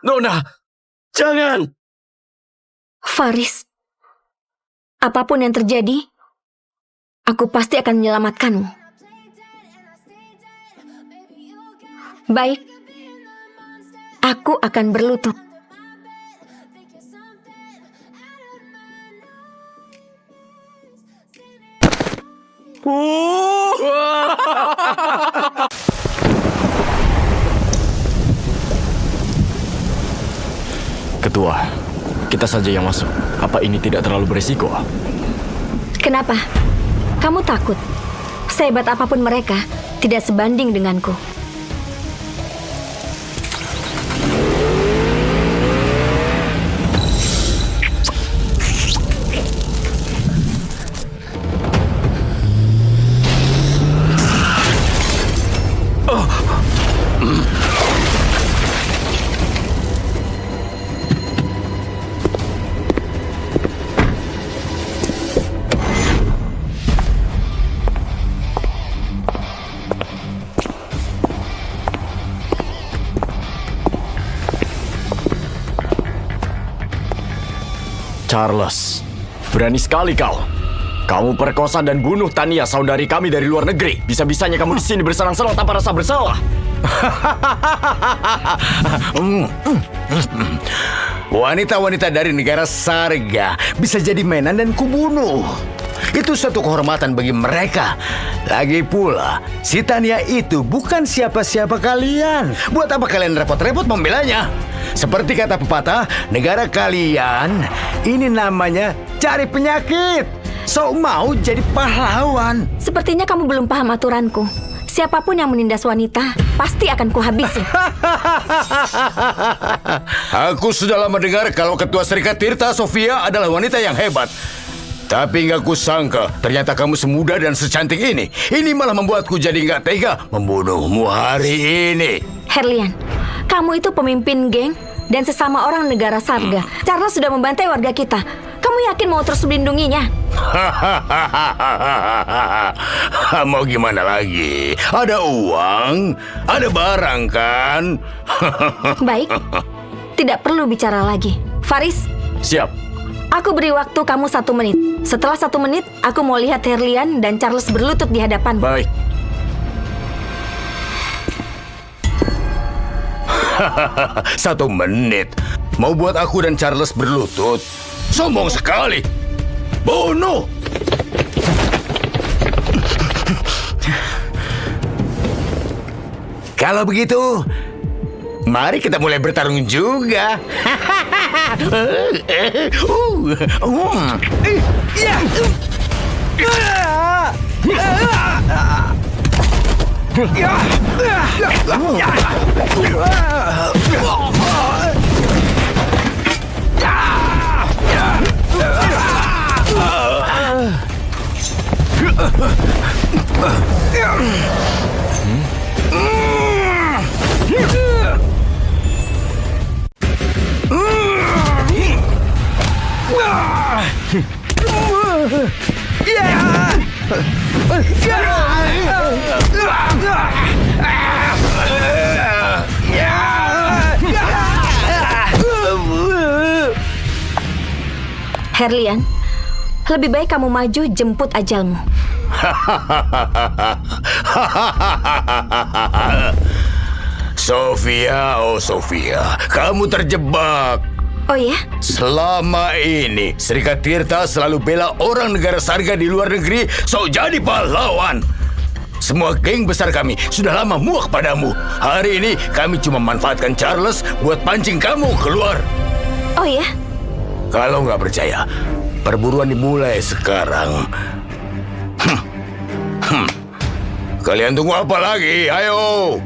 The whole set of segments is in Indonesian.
Nona, jangan! Faris, apapun yang terjadi, aku pasti akan menyelamatkanmu. Baik, aku akan berlutut. Ketua, kita saja yang masuk. Apa ini tidak terlalu beresiko? Kenapa? Kamu takut? Sehebat apapun mereka, tidak sebanding denganku. Charles, berani sekali kau. Kamu perkosa dan bunuh Tania, saudari kami dari luar negeri. Bisa-bisanya kamu di sini bersenang-senang tanpa rasa bersalah. Wanita-wanita dari negara Sarga bisa jadi mainan dan kubunuh. Itu suatu kehormatan bagi mereka. Lagi pula, si Tania itu bukan siapa-siapa kalian. Buat apa kalian repot-repot membelanya? Seperti kata pepatah, negara kalian ini namanya cari penyakit. So mau jadi pahlawan. Sepertinya kamu belum paham aturanku. Siapapun yang menindas wanita, pasti akan kuhabisi. Aku sudah lama dengar kalau Ketua Serikat Tirta Sofia adalah wanita yang hebat. Tapi nggak kusangka, ternyata kamu semuda dan secantik ini. Ini malah membuatku jadi nggak tega membunuhmu hari ini. Herlian, kamu itu pemimpin geng dan sesama orang negara Sarga. Charles sudah membantai warga kita. Kamu yakin mau terus melindunginya? Mau gimana lagi? Ada uang, ada barang kan? Baik, tidak perlu bicara lagi. Faris, Siap. aku beri waktu kamu 1 menit. Setelah 1 menit, aku mau lihat Herlian dan Charles berlutut di hadapanmu. Baik. Satu menit. Mau buat aku dan Charles berlutut? Sombong sekali. Bunuh! Kalau begitu, mari kita mulai bertarung juga. Herlian, lebih baik kamu maju jemput ajalmu. Sofia, oh Sofia, kamu terjebak. Oh ya? Selama ini, Serikat Tirta selalu bela orang negara Sarga di luar negeri, so jadi pahlawan. Semua geng besar kami sudah lama muak padamu. Hari ini kami cuma manfaatkan Charles buat pancing kamu keluar. Oh ya? Kalau nggak percaya, perburuan dimulai sekarang. Kalian tunggu apa lagi? Ayo!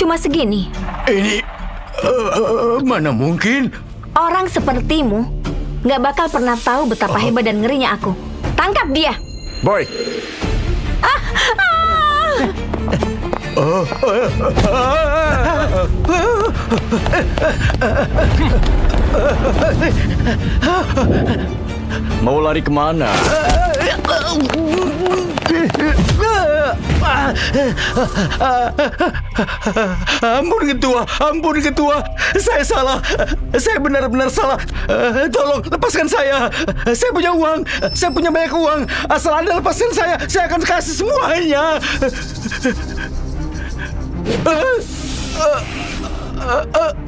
Cuma segini. Ini mana mungkin? Orang sepertimu nggak bakal pernah tahu betapa hebat dan ngerinya aku. Tangkap dia. Boy, Mau lari kemana? Ampun ketua, saya salah, saya benar-benar salah. Tolong lepaskan saya punya uang, saya punya banyak uang. Asal Anda lepaskan saya akan kasih semuanya.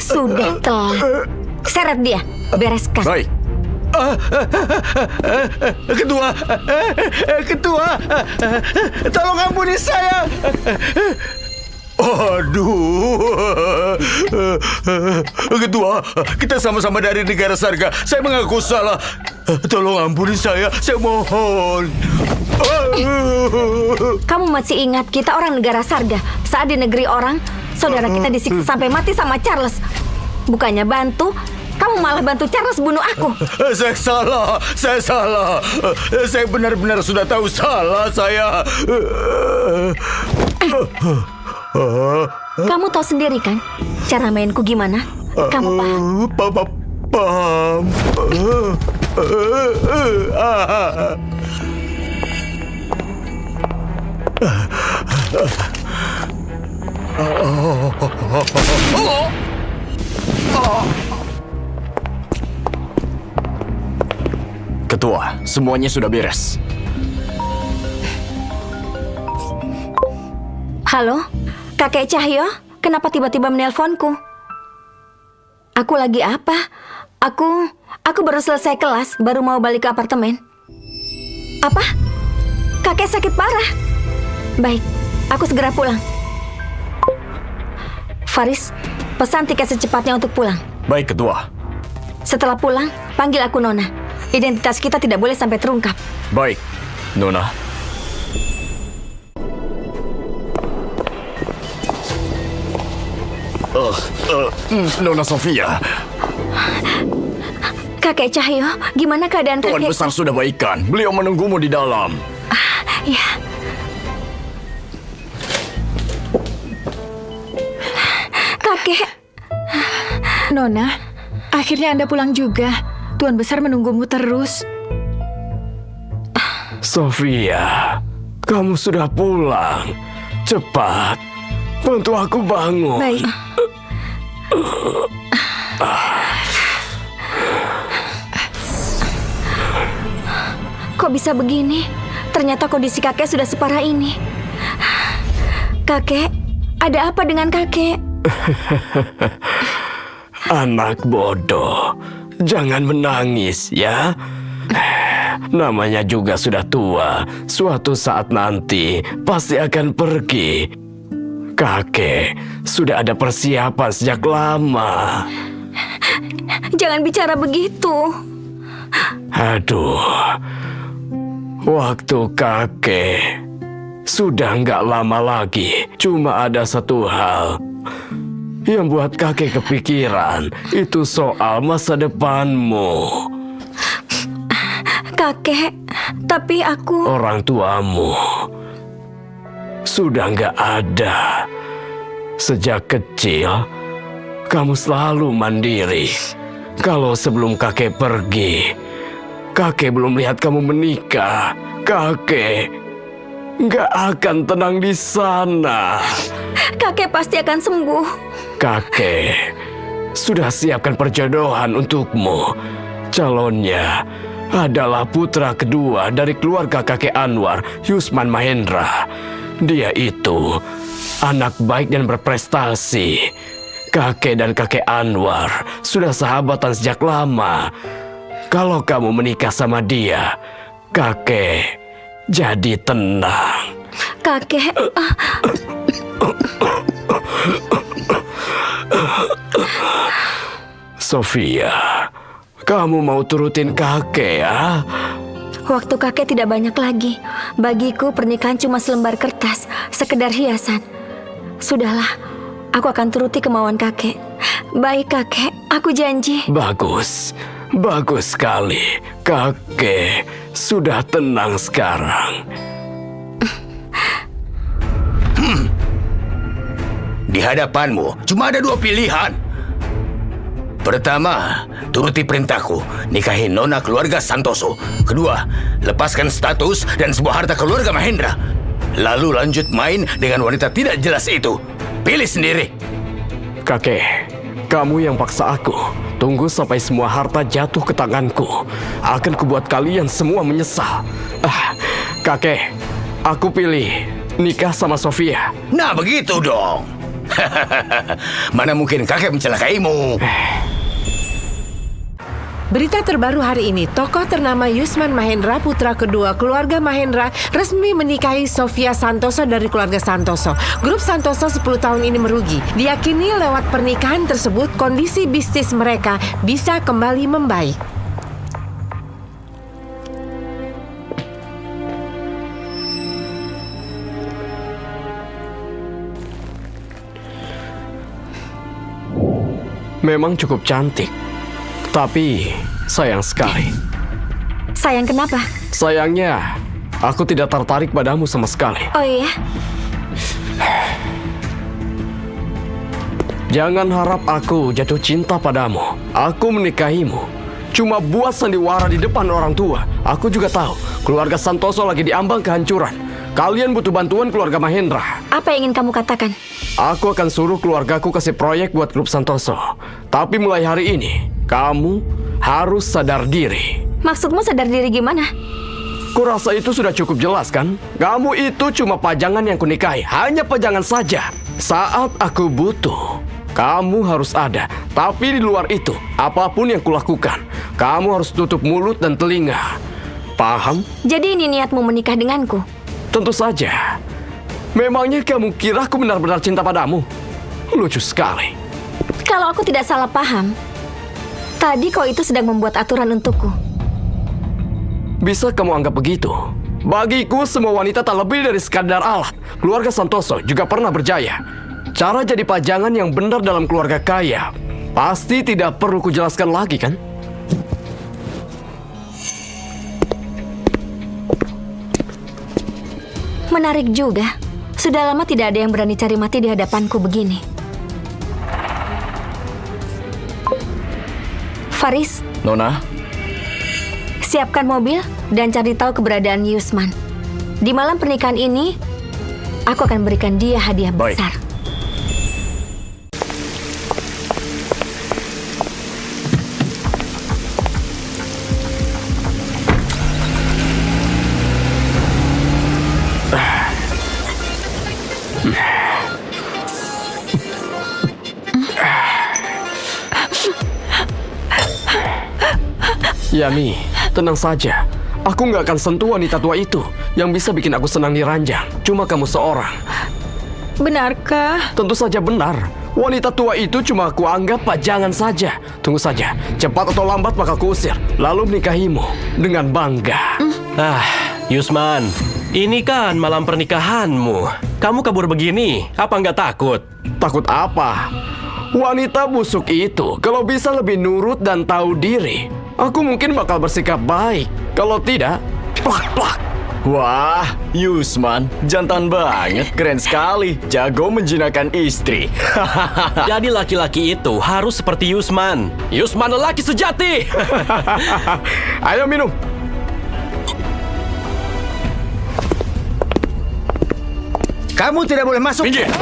Sudah telat. Seret dia, bereskan. Baik. Ketua, tolong ampuni saya. Aduh, Ketua, kita sama-sama dari negara Sarga. Saya mengaku salah. Tolong ampuni saya mohon. Kamu masih ingat kita orang negara Sarga? Saat di negeri orang, saudara kita disiksa sampai mati sama Charles. Bukannya bantu, kamu malah bantu Charles bunuh aku. Saya salah. Saya benar-benar sudah tahu salah saya. Kamu tahu sendiri kan cara mainku gimana? Kamu paham? Paham. Ketua, semuanya sudah beres. Halo, Kakek Cahyo, kenapa tiba-tiba menelponku? Aku lagi apa? Aku baru selesai kelas, baru mau balik ke apartemen. Apa? Kakek sakit parah? Baik, aku segera pulang. Faris, pesan tiket secepatnya untuk pulang. Baik, Ketua. Setelah pulang, panggil aku Nona. Identitas kita tidak boleh sampai terungkap. Baik, Nona. Nona Sofia, Kakek Cahyo, gimana keadaan Tuan kakek? Besar sudah baikan. Beliau menunggumu di dalam. Ya. Kakek, Nona, akhirnya Anda pulang juga. Tuan Besar menunggumu terus. Sofia, kamu sudah pulang. Cepat, bantu aku bangun. Baik. kok bisa begini? Ternyata kondisi kakek sudah separah ini. Kakek, ada apa dengan kakek? Anak bodoh, jangan menangis ya. Namanya juga sudah tua. Suatu saat nanti pasti akan pergi. Kakek sudah ada persiapan sejak lama. Jangan bicara begitu. Aduh, waktu kakek sudah nggak lama lagi. Cuma ada satu hal yang buat kakek kepikiran. Itu soal masa depanmu. Kakek, tapi aku... Orang tuamu sudah nggak ada. Sejak kecil, kamu selalu mandiri. Kalau sebelum kakek pergi, kakek belum lihat kamu menikah. Kakek nggak akan tenang di sana. Kakek pasti akan sembuh. Kakek sudah siapkan perjodohan untukmu. Calonnya adalah putra kedua dari keluarga kakek Anwar, Yusman Mahendra. Dia itu anak baik dan berprestasi. Kakek dan kakek Anwar sudah sahabatan sejak lama. Kalau kamu menikah sama dia, kakek jadi tenang. Kakek... Sofia, kamu mau turutin kakek ya? Waktu kakek tidak banyak lagi. Bagiku pernikahan cuma selembar kertas, sekedar hiasan. Sudahlah, aku akan turuti kemauan kakek. Baik kakek, aku janji. Bagus, bagus sekali. Kakek sudah tenang sekarang. Di hadapanmu cuma ada 2 pilihan. Pertama, turuti perintahku, nikahi nona keluarga Santoso. Kedua, lepaskan status dan sebuah harta keluarga Mahendra. Lalu lanjut main dengan wanita tidak jelas itu. Pilih sendiri. Kakek, kamu yang paksa aku. Tunggu sampai semua harta jatuh ke tanganku. Akan kubuat kalian semua menyesal. Kakek, aku pilih nikah sama Sofia. Nah, begitu dong. Mana mungkin kakek mencelakaimu. Berita terbaru hari ini, tokoh ternama Yusman Mahendra, putra kedua keluarga Mahendra, resmi menikahi Sofia Santoso dari keluarga Santoso. Grup Santoso 10 tahun ini merugi. Diyakini lewat pernikahan tersebut, kondisi bisnis mereka bisa kembali membaik. Memang cukup cantik. Tapi sayang sekali. Sayang kenapa? Sayangnya, aku tidak tertarik padamu sama sekali. Oh iya? Jangan harap aku jatuh cinta padamu. Aku menikahimu cuma buat sandiwara di depan orang tua. Aku juga tahu keluarga Santoso lagi diambang kehancuran. Kalian butuh bantuan keluarga Mahendra. Apa yang ingin kamu katakan? Aku akan suruh keluargaku kasih proyek buat grup Santoso. Tapi mulai hari ini, kamu harus sadar diri. Maksudmu sadar diri gimana? Kurasa itu sudah cukup jelas kan? Kamu itu cuma pajangan yang kunikahi. Hanya pajangan saja. Saat aku butuh, kamu harus ada. Tapi di luar itu, apapun yang kulakukan, kamu harus tutup mulut dan telinga. Paham? Jadi ini niatmu menikah denganku? Tentu saja. Memangnya kamu kira aku benar-benar cinta padamu? Lucu sekali. Kalau aku tidak salah paham, tadi kau itu sedang membuat aturan untukku. Bisa kamu anggap begitu? Bagiku semua wanita tak lebih dari sekadar alat. Keluarga Santoso juga pernah berjaya. Cara jadi pajangan yang benar dalam keluarga kaya pasti tidak perlu kujelaskan lagi kan? Menarik juga. Sudah lama tidak ada yang berani cari mati di hadapanku begini. Faris, Nona, siapkan mobil dan cari tahu keberadaan Yusman. Di malam pernikahan ini, aku akan berikan dia hadiah Baik. besar. Yami, tenang saja. Aku nggak akan sentuh wanita tua itu. Yang bisa bikin aku senang di ranjang cuma kamu seorang. Benarkah? Tentu saja benar. Wanita tua itu cuma aku anggap pajangan saja. Tunggu saja, cepat atau lambat bakal kuusir. Lalu menikahimu dengan bangga. Yusman, ini kan malam pernikahanmu. Kamu kabur begini, apa nggak takut? Takut apa? Wanita busuk itu kalau bisa lebih nurut dan tahu diri, aku mungkin bakal bersikap baik. Kalau tidak, plak-plak. Wah, Yusman, jantan banget, keren sekali. Jago menjinakkan istri. Jadi laki-laki itu harus seperti Yusman. Yusman lelaki sejati. Ayo minum. Kamu tidak boleh masuk. Minggir.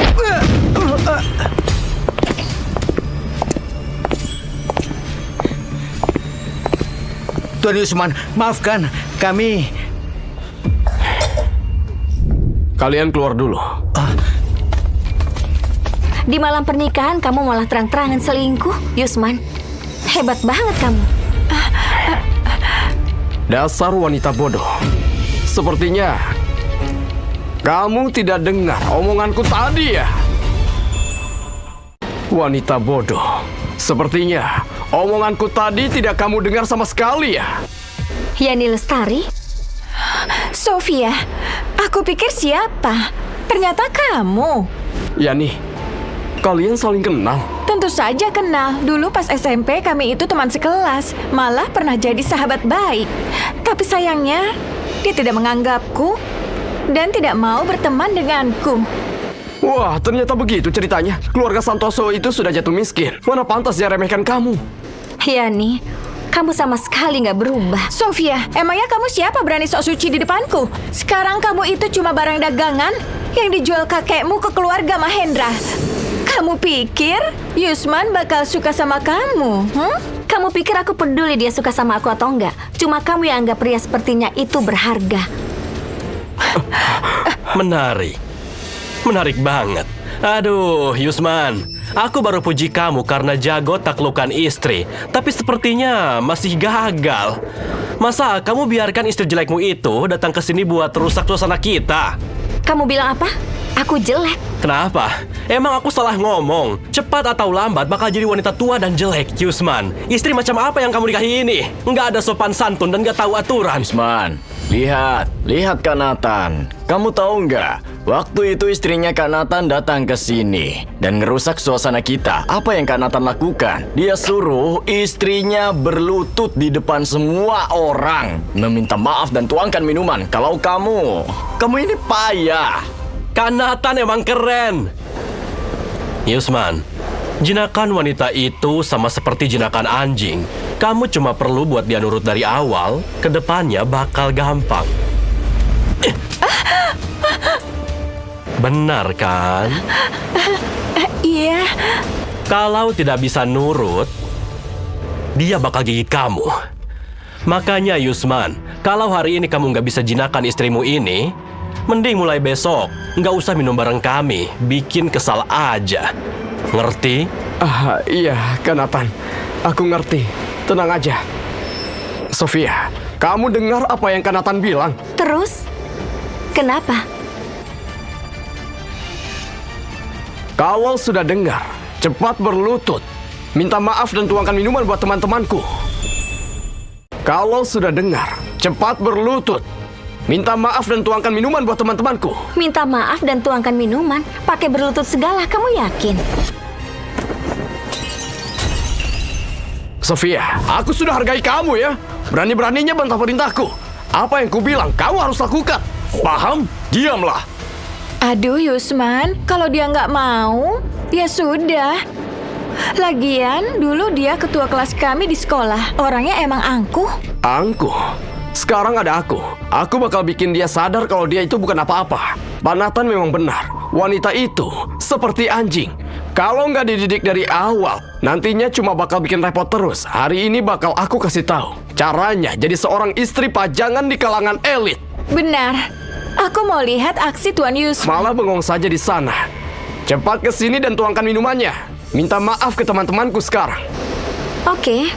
Tuan Yusman, maafkan kami. Kalian keluar dulu. Di malam pernikahan kamu malah terang-terangan selingkuh, Yusman. Hebat banget kamu. Dasar wanita bodoh. Sepertinya kamu tidak dengar omonganku tadi ya? Wanita bodoh. Sepertinya omonganku tadi tidak kamu dengar sama sekali ya? Yani Lestari? Sofia, aku pikir siapa? Ternyata kamu. Yani, kalian saling kenal. Tentu saja kenal. Dulu pas SMP kami itu teman sekelas. Malah pernah jadi sahabat baik. Tapi sayangnya, dia tidak menganggapku dan tidak mau berteman denganku. Wah, ternyata begitu ceritanya. Keluarga Santoso itu sudah jatuh miskin. Mana pantas dia remehkan kamu? Yani, kamu sama sekali nggak berubah. Sofia, emangnya kamu siapa berani sok suci di depanku? Sekarang kamu itu cuma barang dagangan yang dijual kakekmu ke keluarga Mahendra. Kamu pikir Yusman bakal suka sama kamu? Kamu pikir aku peduli dia suka sama aku atau enggak? Cuma kamu yang anggap pria sepertinya itu berharga. Menarik. Menarik banget. Aduh, Yusman. Aku baru puji kamu karena jago taklukkan istri. Tapi sepertinya masih gagal. Masa kamu biarkan istri jelekmu itu datang ke sini buat rusak suasana kita? Kamu bilang apa? Aku jelek. Kenapa? Emang aku salah ngomong? Cepat atau lambat bakal jadi wanita tua dan jelek, Yusman. Istri macam apa yang kamu nikahi ini? Nggak ada sopan santun dan nggak tahu aturan. Yusman, lihat Kak Nathan. Kamu tahu nggak? Waktu itu istrinya Kak Nathan datang ke sini dan ngerusak suasana kita. Apa yang Kak Nathan lakukan? Dia suruh istrinya berlutut di depan semua orang, meminta maaf dan tuangkan minuman. Kalau kamu ini payah. Kak Nathan emang keren. Yusman, jinakan wanita itu sama seperti jinakan anjing. Kamu cuma perlu buat dia nurut dari awal, kedepannya bakal gampang. Benar kan? Iya. Kalau tidak bisa nurut, dia bakal gigit kamu. Makanya Yusman, kalau hari ini kamu nggak bisa jinakan istrimu ini, mending mulai besok nggak usah minum bareng kami, bikin kesal aja. Ngerti? Iya, Kak Nathan. Aku ngerti. Tenang aja. Sofia, kamu dengar apa yang Kak Nathan bilang? Terus? Kenapa? Kalau sudah dengar, cepat berlutut. Minta maaf dan tuangkan minuman buat teman-temanku. Kalau sudah dengar, cepat berlutut. Minta maaf dan tuangkan minuman buat teman-temanku. Minta maaf dan tuangkan minuman? Pakai berlutut segala, kamu yakin? Sofia, aku sudah hargai kamu ya. Berani-beraninya bantah perintahku. Apa yang kubilang, kamu harus lakukan. Paham? Diamlah. Aduh Yusman, kalau dia nggak mau, ya sudah. Lagian, dulu dia ketua kelas kami di sekolah. Orangnya emang angkuh. Angkuh? Sekarang ada aku. Aku bakal bikin dia sadar kalau dia itu bukan apa-apa. Pak Nathan memang benar. Wanita itu seperti anjing. Kalau nggak dididik dari awal, nantinya cuma bakal bikin repot terus. Hari ini bakal aku kasih tahu caranya jadi seorang istri pajangan di kalangan elit. Benar. Aku mau lihat aksi Tuan Yusman. Malah bengong saja di sana. Cepat ke sini dan tuangkan minumannya. Minta maaf ke teman-temanku sekarang. Oke.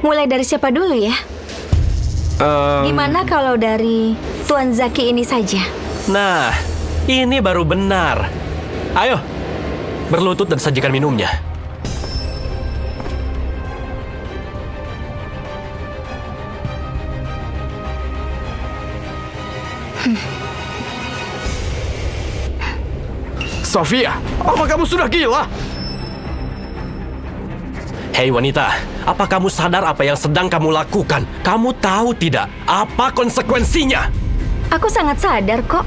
Mulai dari siapa dulu ya? Gimana kalau dari Tuan Zaki ini saja? Nah, ini baru benar. Ayo, berlutut dan sajikan minumnya. Sofia, apa kamu sudah gila? Hei wanita, apa kamu sadar apa yang sedang kamu lakukan? Kamu tahu tidak apa konsekuensinya? Aku sangat sadar kok.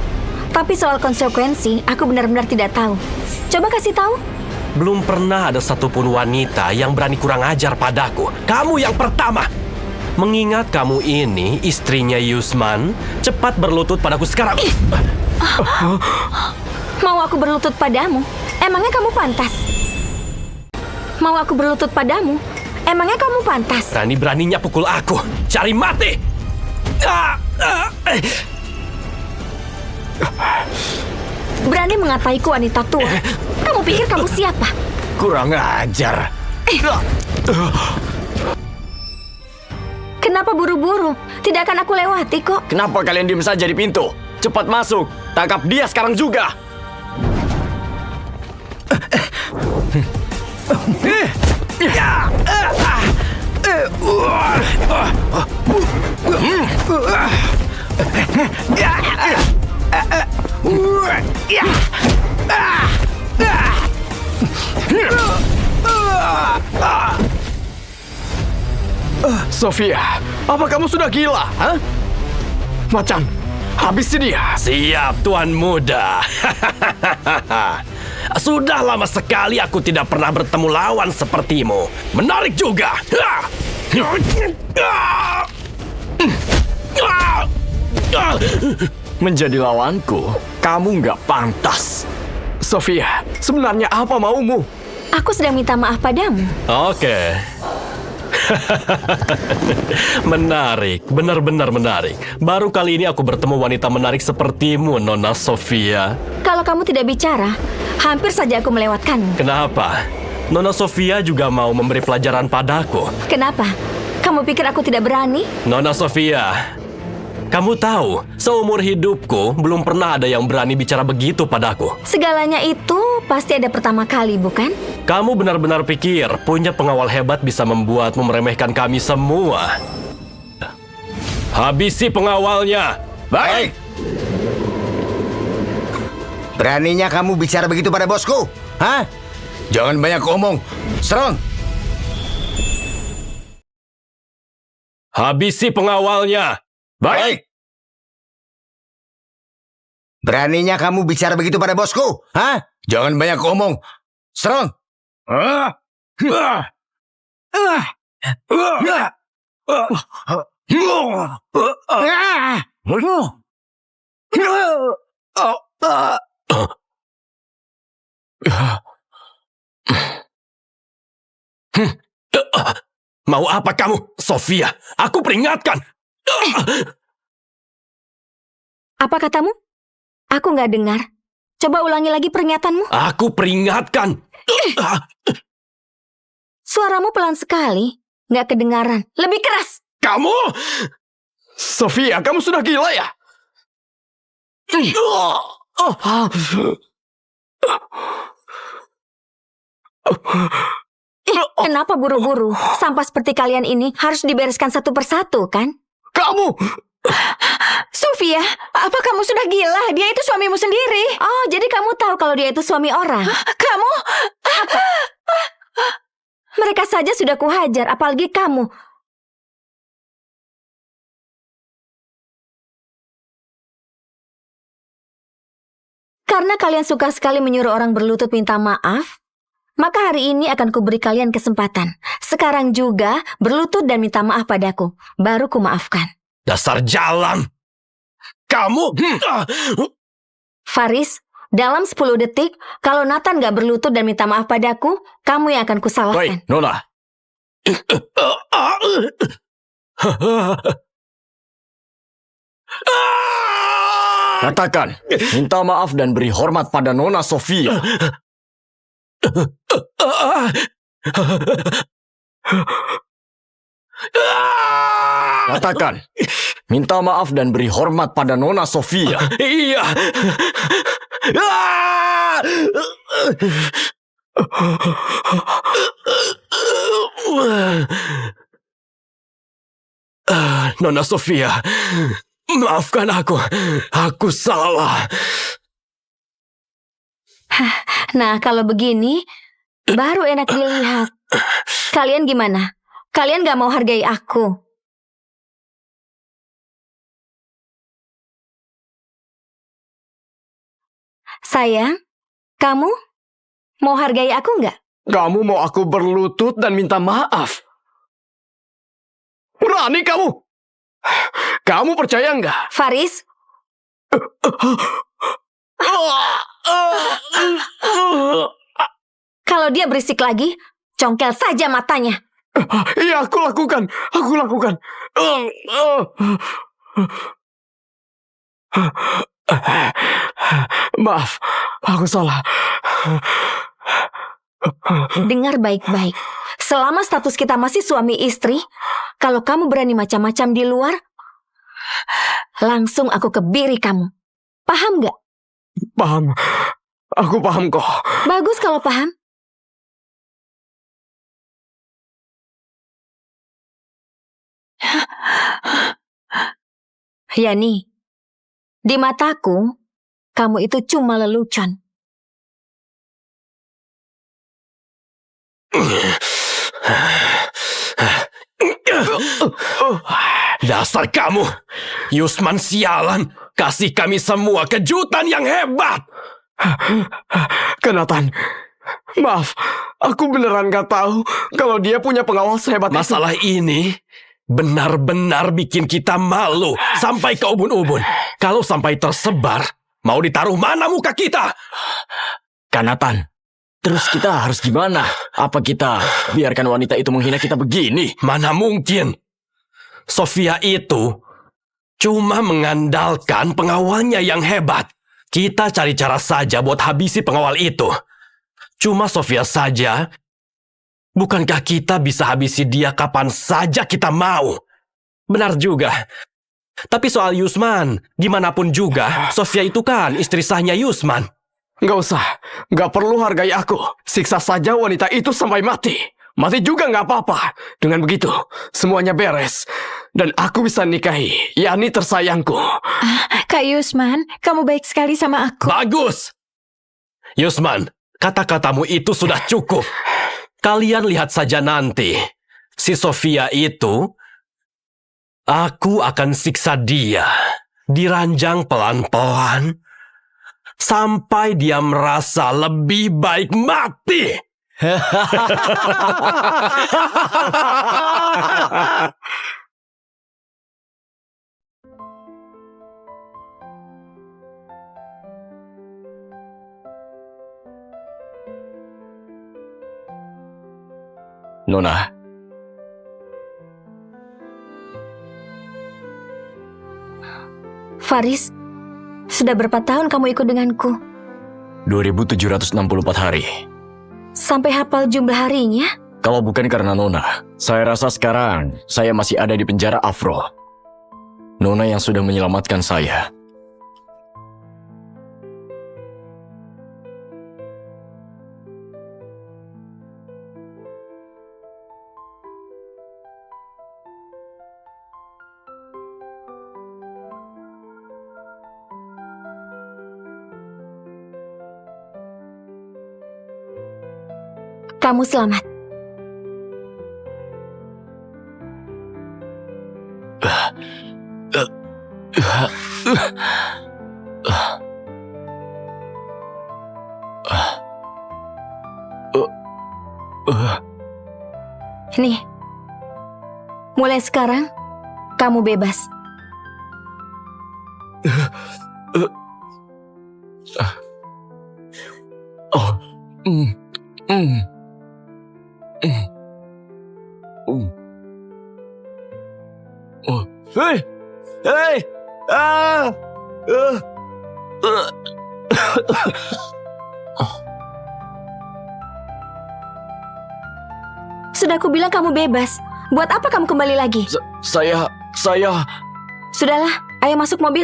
Tapi soal konsekuensi, aku benar-benar tidak tahu. Coba kasih tahu. Belum pernah ada satupun wanita yang berani kurang ajar padaku. Kamu yang pertama. Mengingat kamu ini istrinya Yusman, cepat berlutut padaku sekarang. Mau aku berlutut padamu? Emangnya kamu pantas? Mau aku berlutut padamu? Emangnya kamu pantas? Berani-beraninya pukul aku. Cari mati! Berani mengataiku wanita tua. Kamu pikir kamu siapa? Kurang ajar. Kenapa buru-buru? Tidak akan aku lewati kok. Kenapa kalian diem saja di pintu? Cepat masuk. Tangkap dia sekarang juga. Sofia, apa kamu sudah gila? Hah? Macan, habisi dia. Siap, Tuan Muda. Sudah lama sekali aku tidak pernah bertemu lawan sepertimu. Menarik juga. Menjadi lawanku, kamu nggak pantas. Sofia, sebenarnya apa maumu? Aku sedang minta maaf padamu. Oke. Menarik, benar-benar menarik. Baru kali ini aku bertemu wanita menarik sepertimu, Nona Sofia. Kalau kamu tidak bicara, hampir saja aku melewatkanmu. Kenapa? Nona Sofia juga mau memberi pelajaran padaku. Kenapa? Kamu pikir aku tidak berani? Nona Sofia, kamu tahu, seumur hidupku belum pernah ada yang berani bicara begitu padaku. Segalanya itu pasti ada pertama kali, bukan? Kamu benar-benar pikir punya pengawal hebat bisa membuatmu meremehkan kami semua. Habisi pengawalnya. Baik. Beraninya kamu bicara begitu pada bosku? Hah? Jangan banyak omong. Serang. Habisi pengawalnya. Baik. Beraninya kamu bicara begitu pada bosku? Hah? Jangan banyak omong. Serang. Mau apa kamu, Sofia? Aku peringatkan. Apa katamu? Aku nggak dengar. Coba ulangi lagi pernyataanmu. Aku peringatkan. Suaramu pelan sekali. Nggak kedengaran. Lebih keras. Kamu! Sofia, kamu sudah gila ya? Kenapa buru-buru? Sampah seperti kalian ini harus dibereskan satu persatu, kan? Kamu! Sofia, apa kamu sudah gila? Dia itu suamimu sendiri. Oh, jadi kamu tahu kalau dia itu suami orang? Kamu? Mereka saja sudah kuhajar, apalagi kamu. Karena kalian suka sekali menyuruh orang berlutut minta maaf, maka hari ini akan kuberi kalian kesempatan. Sekarang juga berlutut dan minta maaf padaku. Baru kumaafkan. Dasar jalan. Kamu! Faris, dalam 10 detik, kalau Nathan gak berlutut dan minta maaf padaku, kamu yang akan kusalahkan. Baik, Nona. Katakan, minta maaf dan beri hormat pada Nona Sofia. Katakan, minta maaf dan beri hormat pada Nona Sofia. Iya. Nona Sofia, maafkan aku. Aku salah. Nah, kalau begini, baru enak dilihat. Kalian gimana? Kalian gak mau hargai aku? Sayang, kamu mau hargai aku nggak? Kamu mau aku berlutut dan minta maaf? Berani kamu? Kamu percaya nggak? Faris, kalau dia berisik lagi, congkel saja matanya. Iya, aku lakukan. Aku lakukan. Maaf, aku salah. Dengar baik-baik. Selama status kita masih suami istri, kalau kamu berani macam-macam di luar, langsung aku kebiri kamu. Paham nggak? Paham. Aku paham kok. Bagus kalau paham. Yani, di mataku, kamu itu cuma lelucon. Dasar kamu, Yusman sialan, kasih kami semua kejutan yang hebat. Kanatan, maaf, aku beneran gak tahu kalau dia punya pengawal sehebat itu. Masalah ini benar-benar bikin kita malu sampai ke ubun-ubun. Kalau sampai tersebar, mau ditaruh mana muka kita? Kanatan, terus kita harus gimana? Apa kita biarkan wanita itu menghina kita begini? Mana mungkin. Sofia itu cuma mengandalkan pengawalnya yang hebat. Kita cari cara saja buat habisi pengawal itu. Cuma Sofia saja. Bukankah kita bisa habisi dia kapan saja kita mau? Benar juga. Tapi soal Yusman, gimana pun juga, Sofia itu kan istri sahnya Yusman. Gak usah, gak perlu hargai aku. Siksa saja wanita itu sampai mati. Mati juga gak apa-apa. Dengan begitu, semuanya beres. Dan aku bisa nikahi Yani tersayangku. Kak Yusman, kamu baik sekali sama aku. Bagus! Yusman, kata-katamu itu sudah cukup. Kalian lihat saja nanti. Si Sofia itu, aku akan siksa dia. Diranjang pelan-pelan. Sampai dia merasa lebih baik mati. Nona, Faris, sudah berapa tahun kamu ikut denganku? 2764 hari. Sampai hafal jumlah harinya? Kalau bukan karena Nona, saya rasa sekarang saya masih ada di penjara Afro. Nona yang sudah menyelamatkan saya. Kamu selamat. Nih, mulai sekarang kamu bebas. Oh, Oh, hei, hei, Sudah aku bilang kamu bebas. Buat apa kamu kembali lagi? Saya. Sudahlah, ayo masuk mobil.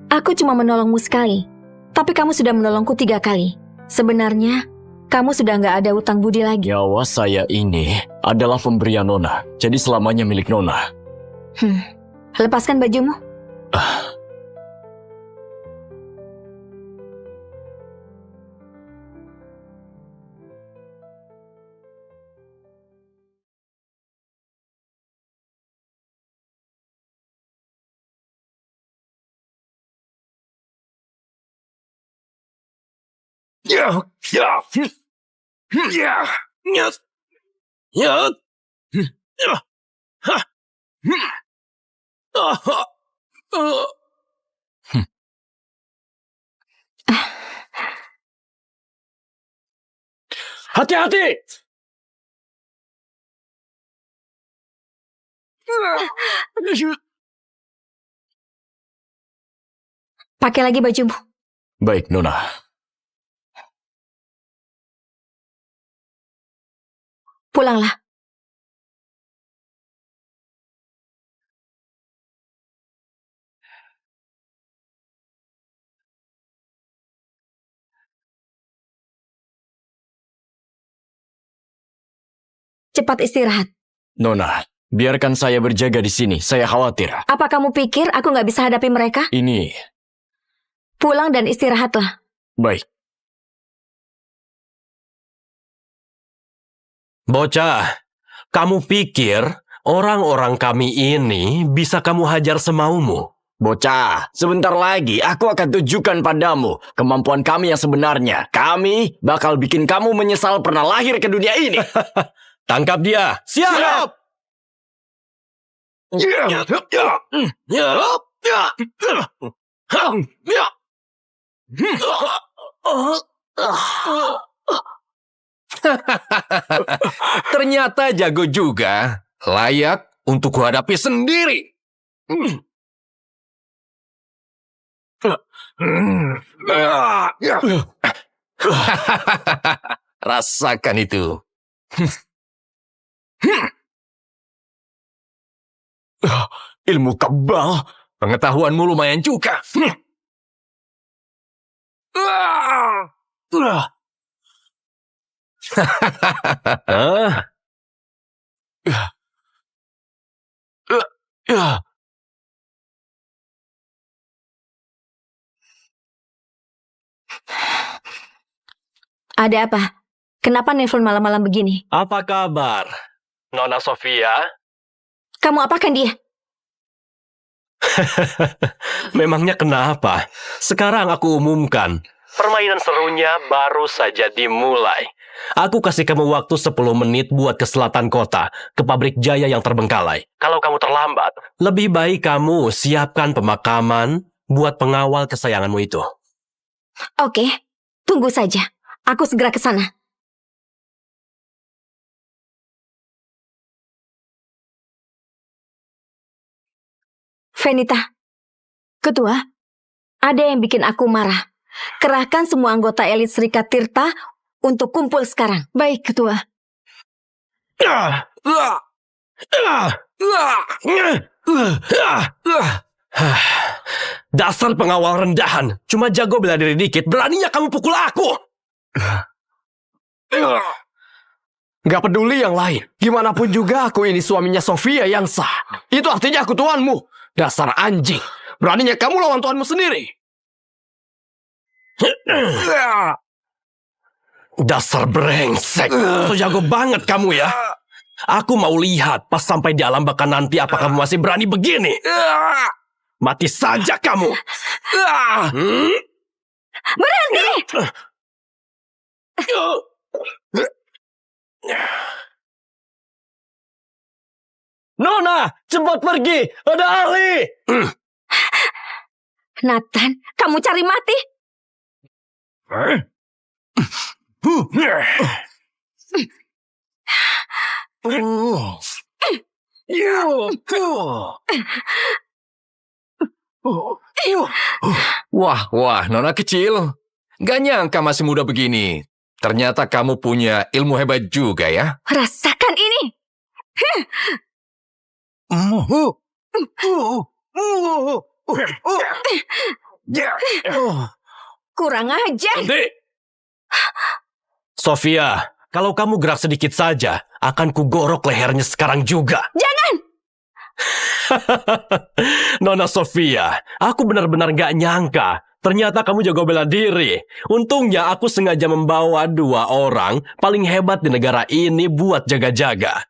Aku cuma menolongmu sekali, tapi kamu sudah menolongku 3 kali. Sebenarnya, kamu sudah nggak ada utang budi lagi. Nyawa saya ini adalah pemberian Nona, jadi selamanya milik Nona. Lepaskan bajumu. Hati-hati! Pakai lagi bajumu. Baik, Nona. Pulanglah. Cepat istirahat. Nona, biarkan saya berjaga di sini. Saya khawatir. Apa kamu pikir aku nggak bisa hadapi mereka? Ini, Pulang dan istirahatlah. baik. Bocah, Kamu pikir orang-orang kami ini bisa kamu hajar semaumu? Bocah, sebentar lagi aku akan tunjukkan padamu kemampuan kami yang sebenarnya. Kami bakal bikin kamu menyesal pernah lahir ke dunia ini. Tangkap dia. Siap! Ternyata jago juga. Layak untuk kuhadapi sendiri. Rasakan itu. Ilmu kebal. Pengetahuanmu lumayan juga. Ada apa? Kenapa nelpon malam-malam begini? Apa kabar, Nona Sofia? Kamu apakan dia? Memangnya kenapa? Sekarang aku umumkan. Permainan serunya baru saja dimulai. Aku kasih kamu waktu 10 menit buat ke selatan kota, ke pabrik Jaya yang terbengkalai. Kalau kamu terlambat, lebih baik kamu siapkan pemakaman buat pengawal kesayanganmu itu. Oke, tunggu saja. Aku segera ke sana. Venita, Ketua, ada yang bikin aku marah. Kerahkan semua anggota elit Serikat Tirta untuk kumpul sekarang. Baik, Ketua. Dasar pengawal rendahan. Cuma jago bela diri dikit, beraninya kamu pukul aku. Gak peduli yang lain. Gimana pun juga aku ini suaminya Sofia yang sah. Itu artinya aku tuanmu. Dasar anjing. Beraninya kamu lawan tuanmu sendiri. Dasar brengsek. So jago banget kamu ya. Aku mau lihat pas sampai di alam baka nanti apakah kamu masih berani begini. Mati saja kamu. Berhenti! Nona, cepat pergi. Ada ahli. Nathan, kamu cari mati? Wah, Nona kecil. Gak nyangka masih muda begini. Ternyata kamu punya ilmu hebat juga ya. Rasakan ini. Kurang ajar. Nanti. Sofia, kalau kamu gerak sedikit saja, akan kugorok lehernya sekarang juga. Jangan! Nona Sofia, aku benar-benar gak nyangka. Ternyata kamu jago bela diri. Untungnya aku sengaja membawa 2 orang paling hebat di negara ini buat jaga-jaga.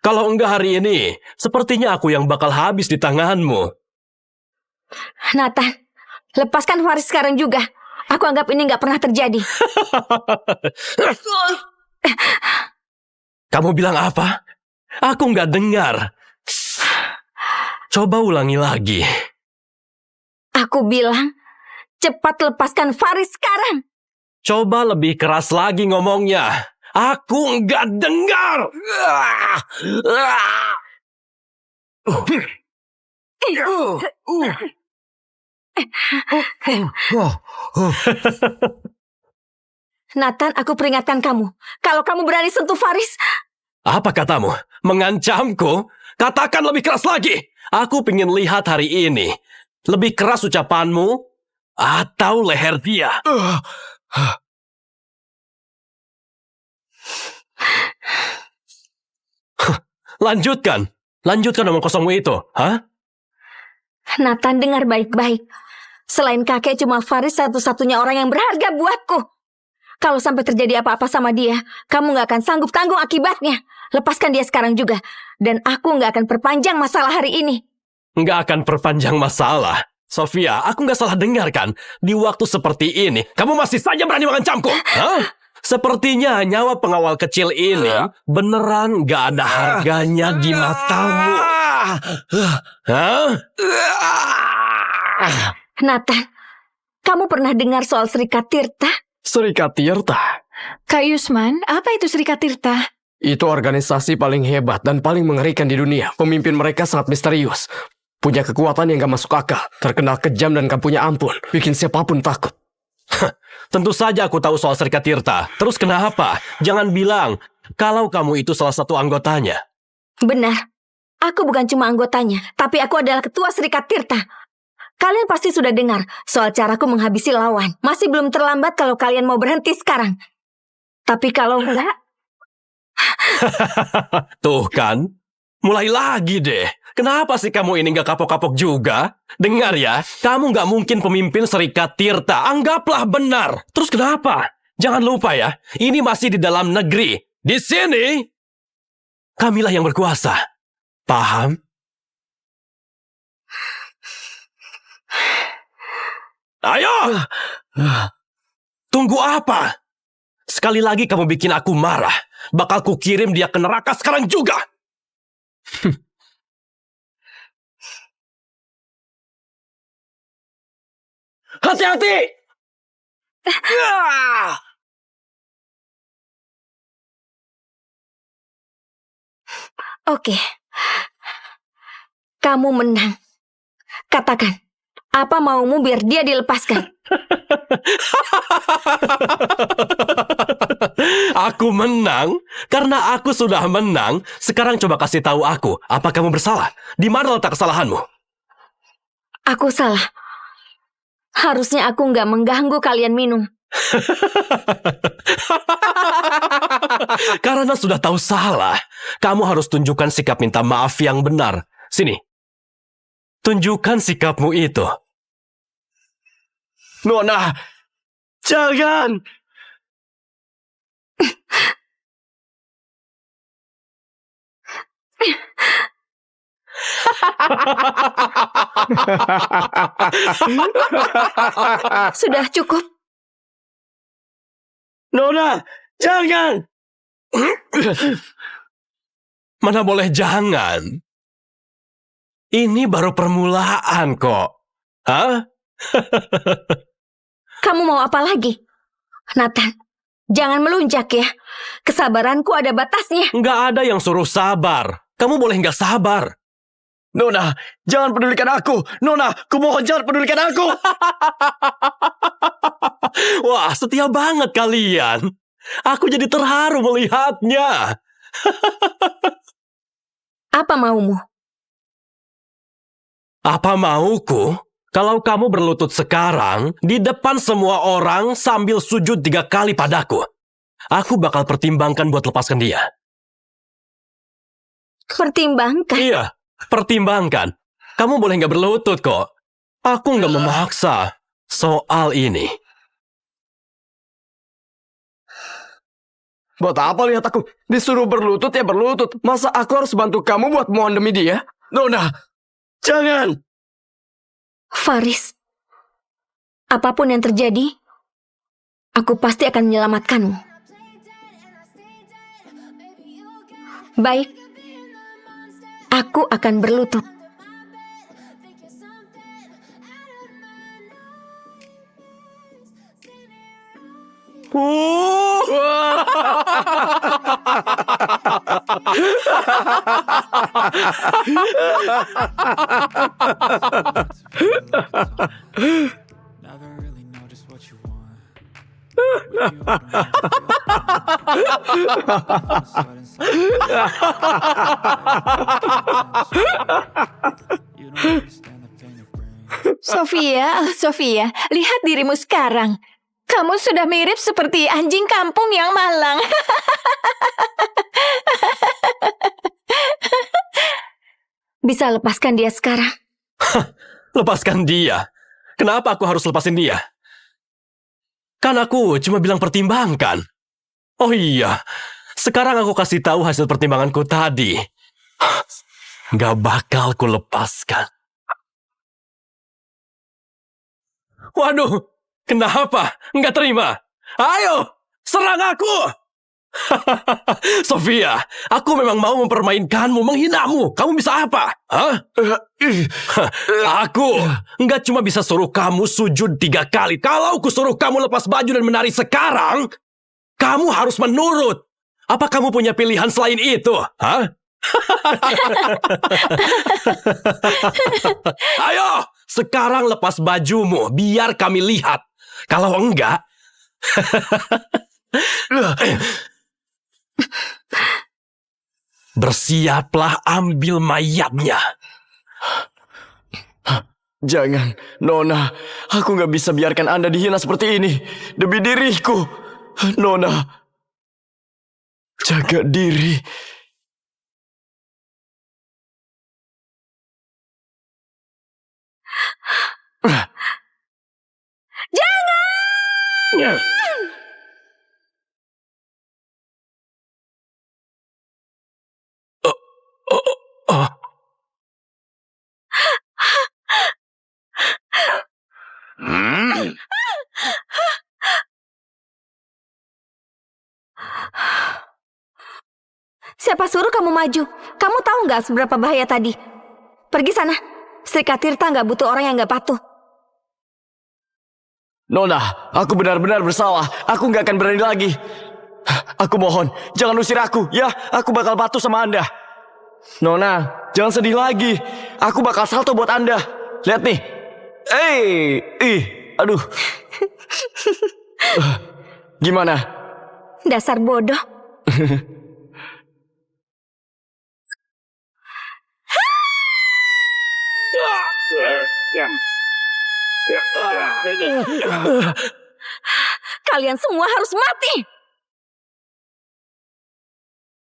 Kalau enggak hari ini, sepertinya aku yang bakal habis di tanganmu. Nathan, lepaskan Faris sekarang juga. Aku anggap ini nggak pernah terjadi. Kamu bilang apa? Aku nggak dengar. Coba ulangi lagi. Aku bilang, cepat lepaskan Faris sekarang. Coba lebih keras lagi ngomongnya. Aku nggak dengar. Nathan, aku peringatkan kamu. Kalau kamu berani sentuh Faris, Apa katamu? Mengancamku? Katakan lebih keras lagi. Aku ingin lihat hari ini. Lebih keras ucapanmu atau leher dia. Lanjutkan. Lanjutkan omong kosongmu itu. Hah? Nathan, dengar baik-baik. Selain kakek, cuma Faris satu-satunya orang yang berharga buatku. Kalau sampai terjadi apa-apa sama dia, kamu nggak akan sanggup tanggung akibatnya. Lepaskan dia sekarang juga. Dan aku nggak akan perpanjang masalah hari ini. Nggak akan perpanjang masalah. Sofia, aku nggak salah dengar kan? Di waktu seperti ini, kamu masih saja berani mengancamku? Hah? Sepertinya nyawa pengawal kecil ini beneran nggak ada harganya di matamu. Hah? Nathan, kamu pernah dengar soal Serikat Tirta? Serikat Tirta. Kak Yusman, apa itu Serikat Tirta? Itu organisasi paling hebat dan paling mengerikan di dunia. Pemimpin mereka sangat misterius. Punya kekuatan yang gak masuk akal. Terkenal kejam dan gak punya ampun. Bikin siapapun takut. Tentu saja aku tahu soal Serikat Tirta. Terus kenapa? Jangan bilang kalau kamu itu salah satu anggotanya. Benar. Aku bukan cuma anggotanya, tapi aku adalah ketua Serikat Tirta. Kalian pasti sudah dengar soal caraku menghabisi lawan. Masih belum terlambat kalau kalian mau berhenti sekarang. Tapi kalau enggak... Tuh kan, mulai lagi deh. Kenapa sih kamu ini gak kapok-kapok juga? Dengar ya, kamu gak mungkin pemimpin Serikat Tirta. Anggaplah benar. Terus kenapa? Jangan lupa ya, ini masih di dalam negeri. Di sini, kamilah yang berkuasa. Paham? Ayo! Tunggu apa? Sekali lagi kamu bikin aku marah. Bakal ku kirim dia ke neraka sekarang juga. Hati-hati! Oke. Kamu menang. Katakan, apa maumu biar dia dilepaskan? Aku menang karena aku sudah menang. Sekarang coba kasih tahu aku, apa kamu bersalah? Di mana letak kesalahanmu? Aku salah. Harusnya aku nggak mengganggu kalian minum. Karena sudah tahu salah, kamu harus tunjukkan sikap minta maaf yang benar. Sini. Tunjukkan sikapmu itu. Nona, jangan! Sudah cukup. Nona, jangan! Mana boleh jangan. Ini baru permulaan kok. Hah? Kamu mau apa lagi? Nathan, jangan melunjak ya. Kesabaranku ada batasnya. Nggak ada yang suruh sabar. Kamu boleh nggak sabar. Nona, jangan pedulikan aku! Nona, kumohon jangan pedulikan aku! Wah, setia banget kalian. Aku jadi terharu melihatnya. Apa maumu? Apa mauku? Kalau kamu berlutut sekarang di depan semua orang sambil sujud 3 kali padaku. Aku bakal pertimbangkan buat lepaskan dia. Pertimbangkan. Iya, pertimbangkan. Kamu boleh nggak berlutut kok. Aku nggak memaksa soal ini. Buat apa lihat aku? Disuruh berlutut ya berlutut. Masa aku harus bantu kamu buat mohon demi dia? Nona, jangan! Faris, apapun yang terjadi, aku pasti akan menyelamatkanmu. Baik, aku akan berlutut. Never really know just what you want. With you, I don't ever feel you don't understand the pain it brings. Sofia, lihat dirimu sekarang. Kamu sudah mirip seperti anjing kampung yang malang. Bisa lepaskan dia sekarang. Lepaskan dia. Kenapa aku harus lepasin dia? Kan aku cuma bilang pertimbangkan. Oh iya, sekarang aku kasih tahu hasil pertimbanganku tadi. Gak bakal ku lepaskan. Waduh, kenapa? Nggak terima? Ayo, serang aku! Sofia, aku memang mau mempermainkanmu, menghinamu. Kamu bisa apa? Hah? Aku nggak cuma bisa suruh kamu sujud 3 kali. Kalau aku suruh kamu lepas baju dan menari sekarang, kamu harus menurut. Apa kamu punya pilihan selain itu? Hah? Ayo, sekarang lepas bajumu, biar kami lihat. Kalau enggak... Bersiaplah ambil mayatnya. Jangan, Nona. Aku nggak bisa biarkan Anda dihina seperti ini. Demi diriku. Nona. Jaga diri. Jangan! Siapa suruh kamu maju? Kamu tahu nggak seberapa bahaya tadi? Pergi sana. Sri Katirta nggak butuh orang yang nggak patuh. Nona, aku benar-benar bersalah. Aku nggak akan berani lagi. Aku mohon, jangan usir aku, ya. Aku bakal patuh sama Anda. Nona, jangan sedih lagi. Aku bakal salto buat Anda. Lihat nih. Aduh. Gimana? Dasar bodoh. Kalian semua harus mati.